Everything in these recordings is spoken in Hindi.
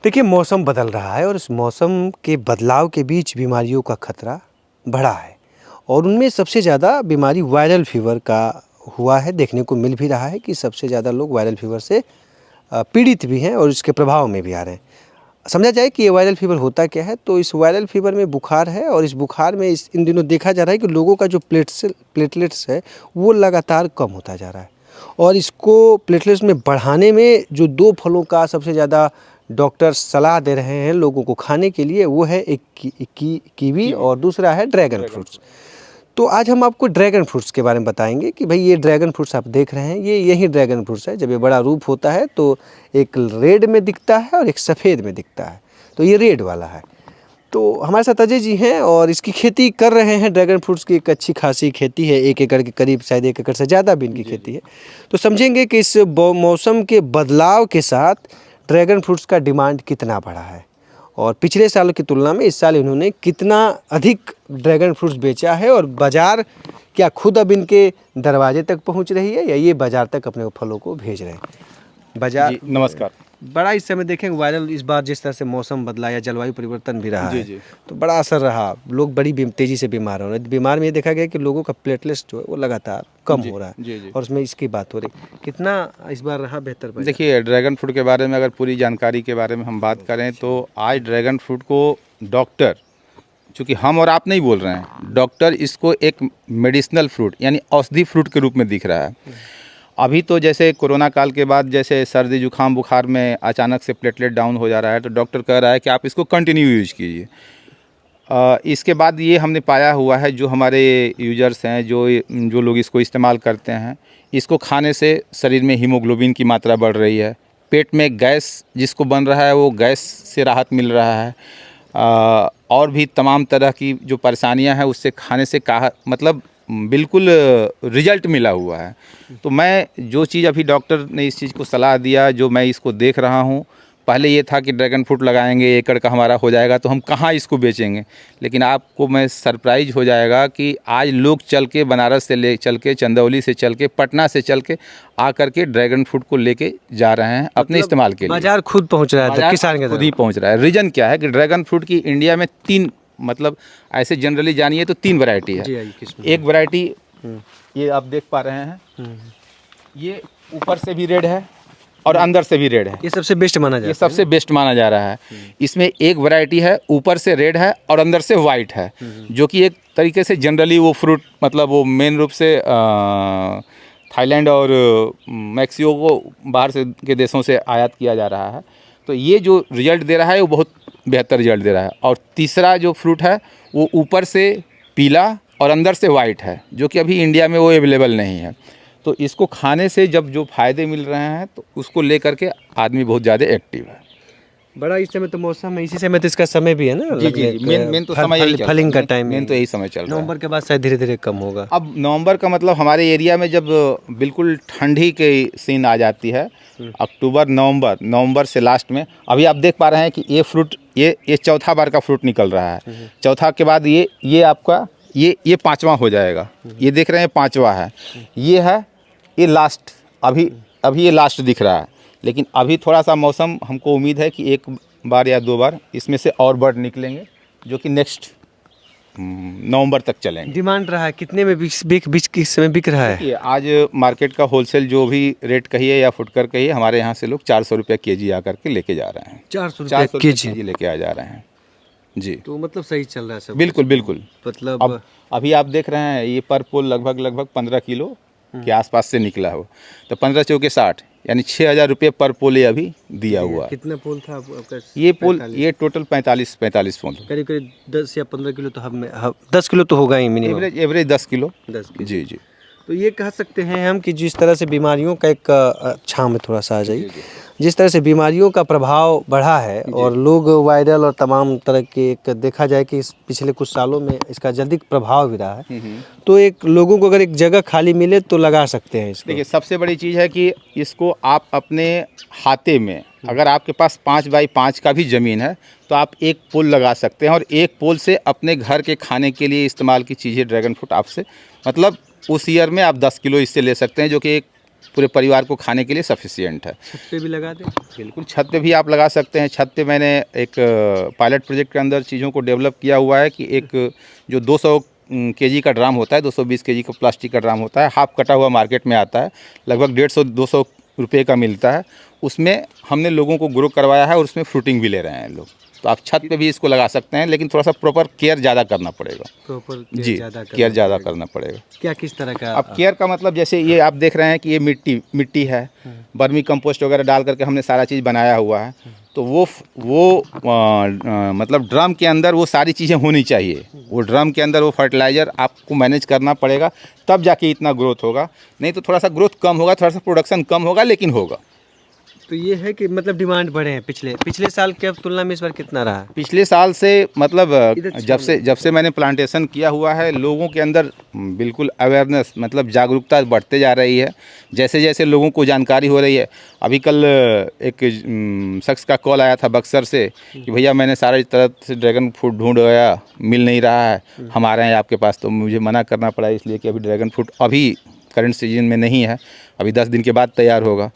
देखिए, मौसम बदल रहा है और इस मौसम के बदलाव के बीच बीमारियों का खतरा बढ़ा है और उनमें सबसे ज़्यादा बीमारी वायरल फीवर का हुआ है। देखने को मिल भी रहा है कि सबसे ज़्यादा लोग वायरल फीवर से पीड़ित भी हैं और इसके प्रभाव में भी आ रहे हैं। समझा जाए कि ये वायरल फीवर होता क्या है, तो इस वायरल फीवर में बुखार है और इस बुखार में इन दिनों देखा जा रहा है कि लोगों का जो प्लेटलेट्स है वो लगातार कम होता जा रहा है और इसको प्लेटलेट्स में बढ़ाने में जो दो फलों का सबसे ज़्यादा डॉक्टर सलाह दे रहे हैं लोगों को खाने के लिए, वो है एक कीवी और दूसरा है ड्रैगन फ्रूट्स। तो आज हम आपको ड्रैगन फ्रूट्स के बारे में बताएंगे कि भाई ये ड्रैगन फ्रूट्स आप देख रहे हैं, ये यही ड्रैगन फ्रूट्स है। जब ये बड़ा रूप होता है तो एक रेड में दिखता है और एक सफ़ेद में दिखता है, तो ये रेड वाला है। तो हमारे साथ अजय जी हैं और इसकी खेती कर रहे हैं। ड्रैगन फ्रूट्स की एक अच्छी खासी खेती है, 1 एकड़ के करीब, शायद 1 एकड़ से ज़्यादा भी इनकी खेती है। तो समझेंगे कि इस मौसम के बदलाव के साथ ड्रैगन फ्रूट्स का डिमांड कितना बढ़ा है और पिछले सालों की तुलना में इस साल इन्होंने कितना अधिक ड्रैगन फ्रूट्स बेचा है और बाज़ार क्या खुद अब इनके दरवाजे तक पहुंच रही है या ये बाज़ार तक अपने फलों को भेज रहे हैं। बाज़ार नमस्कार। बड़ा इस समय देखें वायरल, इस बार जिस तरह से मौसम बदला या जलवायु परिवर्तन भी रहा जी, है जी। तो बड़ा असर रहा। लोग बड़ी तेज़ी से बीमार हो रहे हैं। बीमार में ये देखा गया कि लोगों का प्लेटलेट्स जो है वो लगातार कम हो रहा है जी, जी। और उसमें इसकी बात हो रही। कितना इस बार रहा बेहतर बाजार? देखिए, ड्रैगन फ्रूट के बारे में अगर पूरी जानकारी के बारे में हम बात करें तो आज ड्रैगन फ्रूट को डॉक्टर, चूँकि हम और आप नहीं बोल रहे हैं, डॉक्टर इसको एक मेडिसिनल फ्रूट यानी औषधि फ्रूट के रूप में दिख रहा है। अभी तो जैसे कोरोना काल के बाद जैसे सर्दी जुकाम बुखार में अचानक से प्लेटलेट डाउन हो जा रहा है, तो डॉक्टर कह रहा है कि आप इसको कंटिन्यू यूज कीजिए। इसके बाद ये हमने पाया हुआ है, जो हमारे यूजर्स हैं, जो लोग इसको इस्तेमाल करते हैं, इसको खाने से शरीर में हीमोग्लोबिन की मात्रा बढ़ रही है। पेट में गैस जिसको बन रहा है वो गैस से राहत मिल रहा है। और भी तमाम तरह की जो परेशानियां हैं उससे खाने से मतलब बिल्कुल रिजल्ट मिला हुआ है। तो मैं जो चीज़ अभी डॉक्टर ने इस चीज़ को सलाह दिया, जो मैं इसको देख रहा हूँ, पहले ये था कि ड्रैगन फ्रूट लगाएंगे, 1 एकड़ का हमारा हो जाएगा तो हम कहाँ इसको बेचेंगे। लेकिन आपको मैं सरप्राइज हो जाएगा कि आज लोग चल के बनारस से ले चल के, चंदौली से चल के, पटना से चल के आकर के ड्रैगन फ्रूट को लेके जा रहे हैं अपने इस्तेमाल के लिए। बाजार खुद पहुंच रहा है, किसान के खुद ही पहुंच रहा है। रीजन क्या है कि ड्रैगन फ्रूट की इंडिया में 3, मतलब ऐसे जनरली जानिए तो 3 वैरायटी है। एक वैरायटी ये आप देख पा रहे हैं, ये ऊपर से भी रेड है और अंदर से भी रेड है। ये सबसे बेस्ट माना जाता है। ये सबसे बेस्ट माना जा रहा है। इसमें एक वैरायटी है ऊपर से रेड है और अंदर से वाइट है, जो कि एक तरीके से जनरली वो फ्रूट, मतलब वो मेन रूप से थाईलैंड और मैक्सिको को बाहर से के देशों से आयात किया जा रहा है। तो ये जो रिजल्ट दे रहा है वो बहुत बेहतर रिजल्ट दे रहा है। और तीसरा जो फ्रूट है वो ऊपर से पीला और अंदर से वाइट है, जो कि अभी इंडिया में वो अवेलेबल नहीं है। तो इसको खाने से जब जो फ़ायदे मिल रहे हैं तो उसको लेकर के आदमी बहुत ज़्यादा एक्टिव है। बड़ा इस समय तो मौसम है, इसी समय तो इसका समय भी है ना। जी। मेन तो समय यही फलिंग का टाइम, मेन तो यही समय चल रहा है। नवंबर के बाद शायद धीरे धीरे कम होगा। अब नवंबर का मतलब हमारे एरिया में जब बिल्कुल ठंडी की सीन आ जाती है, अक्टूबर नवंबर से लास्ट में, अभी आप देख पा रहे हैं कि ये फ्रूट ये चौथा बार का फ्रूट निकल रहा है। चौथा के बाद ये आपका ये 5वां हो जाएगा। ये देख रहे हैं 5वां है, ये है, ये लास्ट, अभी ये लास्ट दिख रहा है। लेकिन अभी थोड़ा सा मौसम, हमको उम्मीद है कि 1 बार या 2 बार इसमें से और बर्ड निकलेंगे, जो कि नेक्स्ट नवंबर तक चलेंगे। डिमांड रहा है कितने में किस समय बिक रहा है? आज मार्केट का होलसेल जो भी रेट कहिए या फुटकर कहिए, हमारे यहाँ से लोग 400 रुपये केजी आकर के लेके जा रहे हैं। 400 रुपये केजी लेके आ जा रहे हैं जी। तो मतलब सही चल रहा है सब? बिल्कुल। मतलब अभी आप देख रहे हैं ये पर पोल लगभग 15 किलो के आसपास से निकला हो, तो 15 चौके 60, यानी 6,000 रुपये पर पोल ये अभी दिया हुआ। कितना पोल था आपका? ये पोल ये टोटल 45 पोल, करीब 10 या 15 किलो तो हम 10 किलो तो होगा ही मिनिमम। Average 10 kilo. जी। तो ये कह सकते हैं हम कि जिस तरह से बीमारियों का एक छांव में थोड़ा सा आ जाइए, जिस तरह से बीमारियों का प्रभाव बढ़ा है और लोग वायरल और तमाम तरह के, एक देखा जाए कि पिछले कुछ सालों में इसका जल्दी प्रभाव भी रहा है। तो एक लोगों को अगर एक जगह खाली मिले तो लगा सकते हैं इसको। देखिए, सबसे बड़ी चीज़ है कि इसको आप अपने हाथे में, अगर आपके पास 5 बाई 5 का भी ज़मीन है तो आप एक पोल लगा सकते हैं और एक पोल से अपने घर के खाने के लिए इस्तेमाल की चीज़ें ड्रैगन फ्रूट आपसे, मतलब उस ईयर में आप 10 किलो इससे ले सकते हैं, जो कि एक पूरे परिवार को खाने के लिए सफिशिएंट है। छत पे भी लगा दें? बिल्कुल, छत पे भी आप लगा सकते हैं। छत पे मैंने एक पायलट प्रोजेक्ट के अंदर चीज़ों को डेवलप किया हुआ है कि एक जो 200 केजी का ड्राम होता है, 220 केजी का प्लास्टिक का ड्राम होता है, हाफ कटा हुआ मार्केट में आता है, लगभग 150-200 रुपये का मिलता है। उसमें हमने लोगों को ग्रो करवाया है और उसमें फ्रूटिंग भी ले रहे हैं लोग। तो आप छत पे भी इसको लगा सकते हैं, लेकिन थोड़ा सा प्रॉपर केयर ज़्यादा करना पड़ेगा। प्रॉपर जी, केयर ज़्यादा करना पड़ेगा। क्या किस तरह का? अब केयर का मतलब जैसे ये आप देख रहे हैं कि ये मिट्टी है, वर्मी कंपोस्ट वगैरह डाल करके हमने सारा चीज़ बनाया हुआ है। तो वो मतलब ड्रम के अंदर वो सारी चीज़ें होनी चाहिए। वो ड्रम के अंदर वो फर्टिलाइज़र आपको मैनेज करना पड़ेगा, तब जाके इतना ग्रोथ होगा। नहीं तो थोड़ा सा ग्रोथ कम होगा, थोड़ा सा प्रोडक्शन कम होगा, लेकिन होगा। तो ये है कि मतलब डिमांड बढ़े हैं पिछले साल के तुलना में इस बार कितना रहा? पिछले साल से मतलब जब से मैंने प्लांटेशन किया हुआ है, लोगों के अंदर बिल्कुल अवेयरनेस मतलब जागरूकता बढ़ते जा रही है। जैसे जैसे लोगों को जानकारी हो रही है। अभी कल एक शख्स का कॉल आया था बक्सर से कि भैया मैंने सारी तरह से ड्रैगन फ्रूट ढूंढ गया, मिल नहीं रहा है, हम आ रहे हैं आपके पास। तो मुझे मना करना पड़ा, इसलिए कि अभी ड्रैगन फ्रूट अभी करंट सीजन में नहीं है, अभी 10 दिन के बाद तैयार होगा।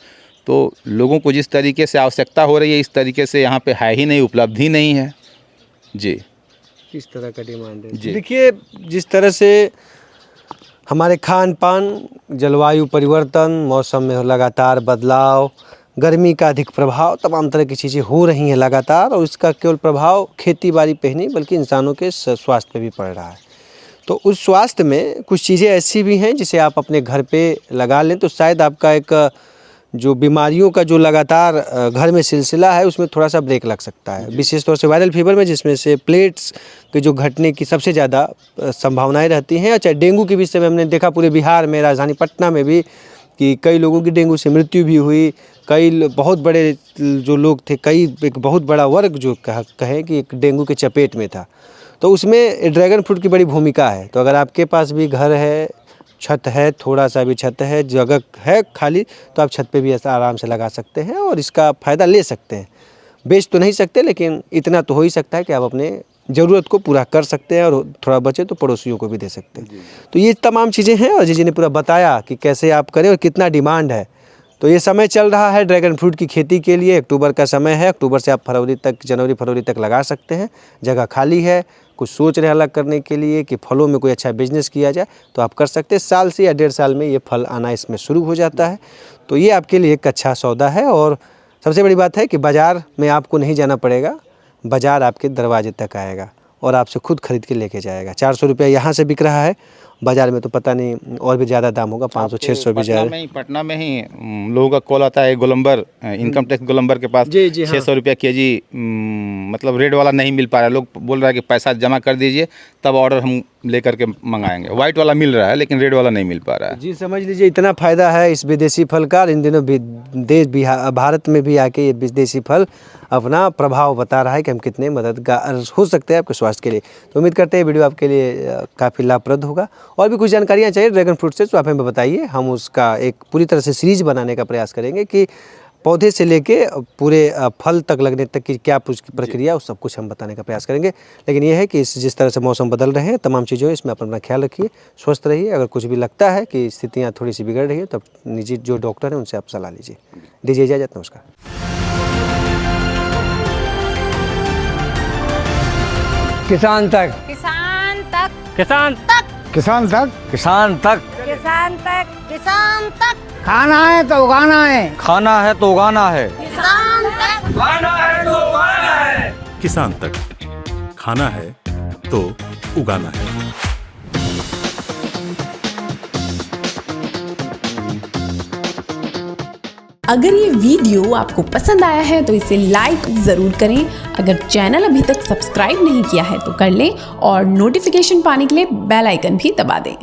तो लोगों को जिस तरीके से आवश्यकता हो रही है, इस तरीके से यहाँ पे है ही नहीं, उपलब्ध ही नहीं है। जी, किस तरह का डिमांड है? जी। देखिए, जिस तरह से हमारे खान पान, जलवायु परिवर्तन, मौसम में लगातार बदलाव, गर्मी का अधिक प्रभाव, तमाम तरह की चीज़ें हो रही हैं लगातार, और इसका केवल प्रभाव खेती बाड़ी पे ही नहीं बल्कि इंसानों के स्वास्थ्य पे भी पड़ रहा है। तो उस स्वास्थ्य में कुछ चीज़ें ऐसी भी हैं जिसे आप अपने घर पे लगा लें तो शायद आपका एक जो बीमारियों का जो लगातार घर में सिलसिला है उसमें थोड़ा सा ब्रेक लग सकता है। विशेष तौर से वायरल फीवर में, जिसमें से प्लेट्स के जो घटने की सबसे ज़्यादा संभावनाएं रहती हैं। अच्छा, डेंगू के विषय में हमने देखा पूरे बिहार में, राजधानी पटना में भी, कि कई लोगों की डेंगू से मृत्यु भी हुई। कई बहुत बड़े जो लोग थे, एक बहुत बड़ा वर्ग जो कहें कि एक डेंगू के चपेट में था। तो उसमें ड्रैगन फ्रूट की बड़ी भूमिका है। तो अगर आपके पास भी घर है, छत है, थोड़ा सा भी छत है, जगह है खाली, तो आप छत पे भी ऐसा आराम से लगा सकते हैं और इसका फ़ायदा ले सकते हैं। बेच तो नहीं सकते, लेकिन इतना तो हो ही सकता है कि आप अपने ज़रूरत को पूरा कर सकते हैं, और थोड़ा बचे तो पड़ोसियों को भी दे सकते हैं। तो ये तमाम चीज़ें हैं, और जी ने पूरा बताया कि कैसे आप करें और कितना डिमांड है। तो ये समय चल रहा है ड्रैगन फ्रूट की खेती के लिए, अक्टूबर का समय है। अक्टूबर से आप जनवरी फरवरी तक लगा सकते हैं। जगह खाली है, कुछ सोच रहे अलग करने के लिए कि फलों में कोई अच्छा बिजनेस किया जाए, तो आप कर सकते हैं। साल से या 1.5 साल में ये फल आना इसमें शुरू हो जाता है। तो ये आपके लिए एक अच्छा सौदा है, और सबसे बड़ी बात है कि बाज़ार में आपको नहीं जाना पड़ेगा, बाज़ार आपके दरवाजे तक आएगा और आपसे खुद खरीद के लेके जाएगा। 400 रुपया यहाँ से बिक रहा है, बाज़ार में तो पता नहीं और भी ज़्यादा दाम होगा, 500-600 भी ज़्यादा। पटना में ही लोगों का कॉल आता है, गोलंबर इनकम टैक्स गोलंबर के पास जी, हाँ। 600 रुपया केजी, मतलब रेड वाला नहीं मिल पा रहा है। लोग बोल रहा है कि पैसा जमा कर दीजिए, तब ऑर्डर हम लेकर के मंगाएंगे। वाइट वाला मिल रहा है, लेकिन रेड वाला नहीं मिल पा रहा है। जी, समझ लीजिए इतना फ़ायदा है इस विदेशी फल का। इन दिनों भारत में भी आके ये विदेशी फल अपना प्रभाव बता रहा है कि हम कितने मददगार हो सकते हैं आपके स्वास्थ्य के लिए। तो उम्मीद करते हैं वीडियो आपके लिए काफ़ी लाभप्रद होगा। और भी कुछ जानकारियाँ चाहिए ड्रैगन फ्रूट से तो आप हमें बताइए, हम उसका एक पूरी तरह से सीरीज बनाने का प्रयास करेंगे कि पौधे से लेके पूरे फल तक लगने तक की क्या प्रक्रिया, उस सब कुछ हम बताने का प्रयास करेंगे। लेकिन यह है कि जिस तरह से मौसम बदल रहे हैं, तमाम चीज़ों इसमें अपना ख्याल रखिए, स्वस्थ रहिए। अगर कुछ भी लगता है कि स्थितियाँ थोड़ी सी बिगड़ रही है, तब निजी जो डॉक्टर हैं उनसे आप सलाह लीजिए। दीजिए इजाज़त, नमस्कार। किसान तक, किसान तक, किसान तक, किसान तक, किसान तक, किसान तक, किसान तक, खाना है तो उगाना है, खाना है तो उगाना है, किसान तक, खाना है तो उगाना है, किसान तक, खाना है तो उगाना है। अगर ये वीडियो आपको पसंद आया है तो इसे लाइक ज़रूर करें। अगर चैनल अभी तक सब्सक्राइब नहीं किया है तो कर लें, और नोटिफिकेशन पाने के लिए बेल आइकन भी दबा दें।